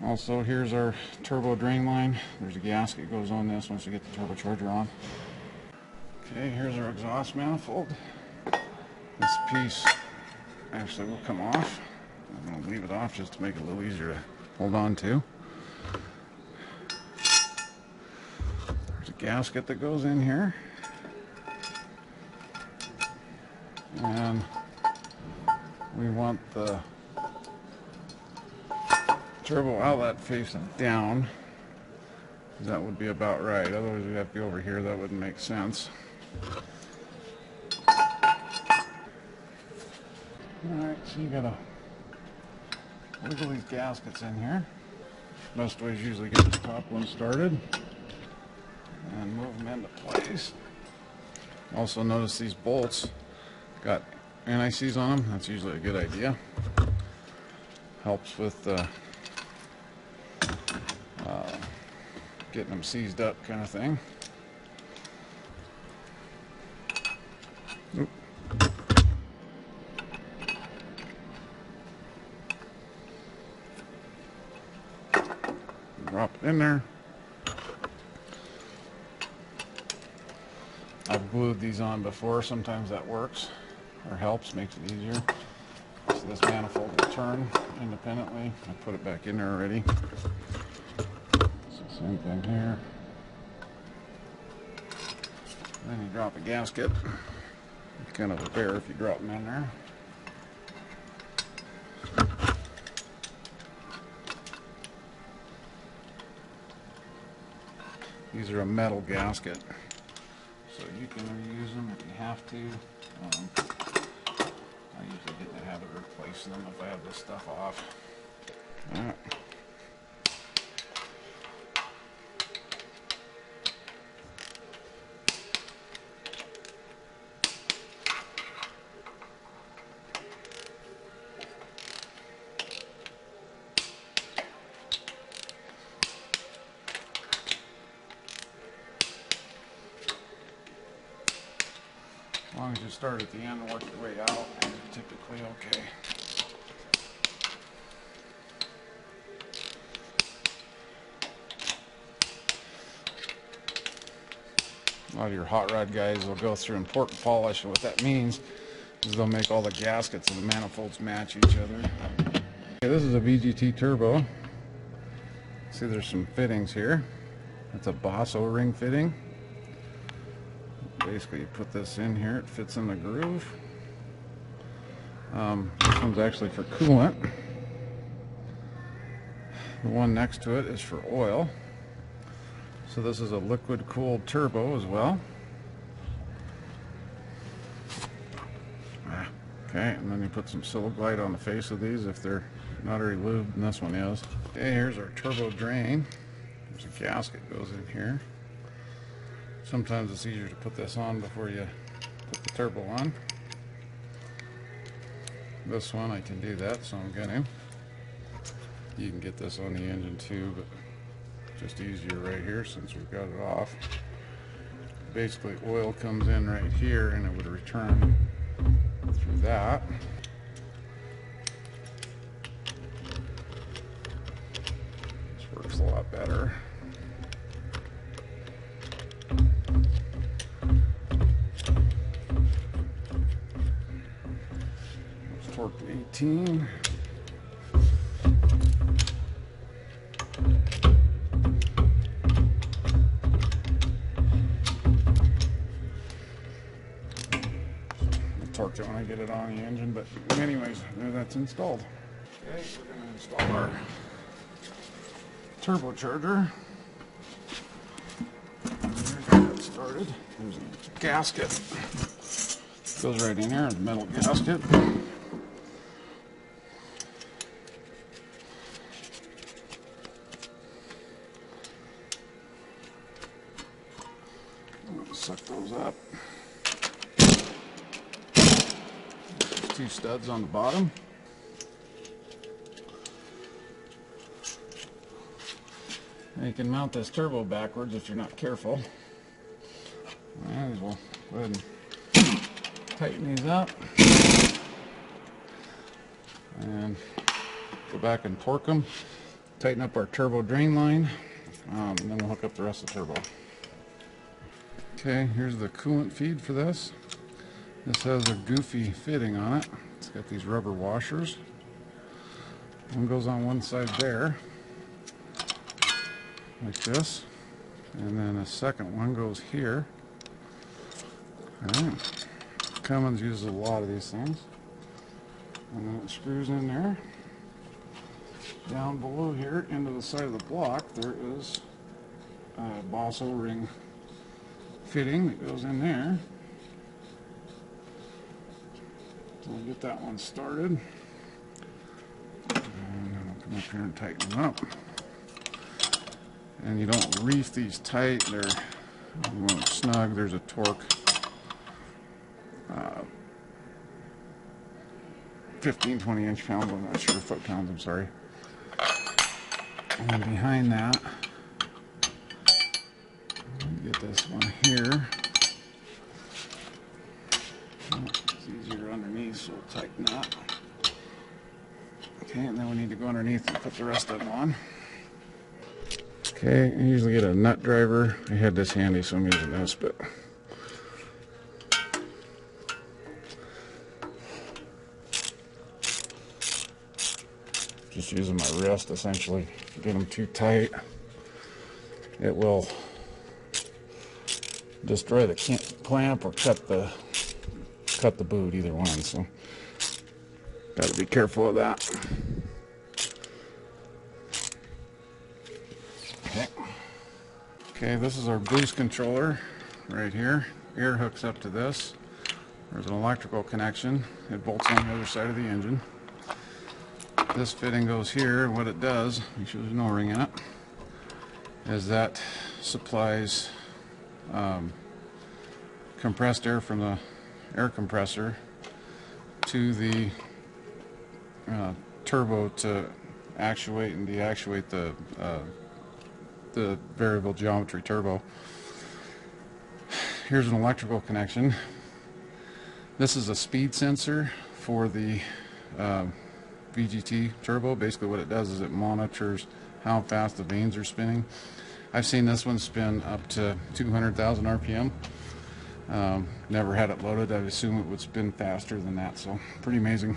Also, here's our turbo drain line. There's a gasket goes on this once you get the turbocharger on. Okay, here's our exhaust manifold. This piece actually will come off. I'm going to leave it off just to make it a little easier to hold on to. There's a gasket that goes in here. And we want the turbo outlet facing down. That would be about right. Otherwise we'd have to be over here. That wouldn't make sense. Alright, so you gotta wiggle these gaskets in here. Best way is usually get the top one started and move them into place. Also notice these bolts got anti-seize on them. That's usually a good idea. Helps with getting them seized up kind of thing. Oop. Drop it in there. I've glued these on before. Sometimes that works or helps, makes it easier. So this manifold will turn independently. I put it back in there already. So same thing here. Then you drop a gasket. It's kind of a bear if you drop them in there. These are a metal gasket, so you can reuse them if you have to. I usually get in the habit of replacing them if I have this stuff off. All right. As long as you start at the end and work your way out, you're typically okay. A lot of your hot rod guys will go through and port and polish, and what that means is they'll make all the gaskets and the manifolds match each other. Okay, this is a VGT turbo. See, there's some fittings here. That's a Boss O-ring fitting. Basically, you put this in here, it fits in the groove. This one's actually for coolant. The one next to it is for oil. So this is a liquid cooled turbo as well. Okay, and then you put some Siliglide on the face of these if they're not already lubed, and this one is. Okay, here's our turbo drain. There's a gasket goes in here. Sometimes it's easier to put this on before you put the turbo on. This one I can do that, so I'm gonna. You can get this on the engine too, but just easier right here since we've got it off. Basically oil comes in right here and it would return through that. This works a lot better. Torque to 18. Torque it when I get it on the engine, but anyways, there, that's installed. Okay, we're going to install our turbocharger. Here's how that started. There's a gasket. Goes right in here, a metal gasket. I'm going to suck those up. There's two studs on the bottom. And you can mount this turbo backwards if you're not careful. Might as well go ahead and tighten these up. And go back and torque them. tighten up our turbo drain line, and then we'll hook up the rest of the turbo. Okay, here's the coolant feed for this. This has a goofy fitting on it. It's got these rubber washers. One goes on one side there, like this, and then a second one goes here. Alright, Cummins uses a lot of these things. And then it screws in there. Down below here, into the side of the block, there is a Boss O-ring fitting that goes in there. So we'll get that one started. And then we'll come up here and tighten them up. And you don't reef these tight, they're snug. There's a torque 15-20 inch-pounds, I'm not sure, foot-pounds, I'm sorry. And behind that, get this one here. It's easier underneath, so we'll tighten that. Okay, and then we need to go underneath and put the rest of them on. Okay, I usually get a nut driver. I had this handy, so I'm using this, but just using my wrist essentially. If you get them too tight, it will destroy the clamp or cut the boot, either one. So got to be careful of that. Okay, this is our boost controller right here. Air hooks up to this. There's an electrical connection. It bolts on the other side of the engine. This fitting goes here. What it does, make sure there's no ring in it, is that supplies compressed air from the air compressor to the turbo to actuate and deactuate the variable geometry turbo. Here's an electrical connection. This is a speed sensor for the VGT turbo. Basically what it does is it monitors how fast the vanes are spinning. I've seen this one spin up to 200,000 RPM. Never had it loaded. I assume it would spin faster than that, so pretty amazing.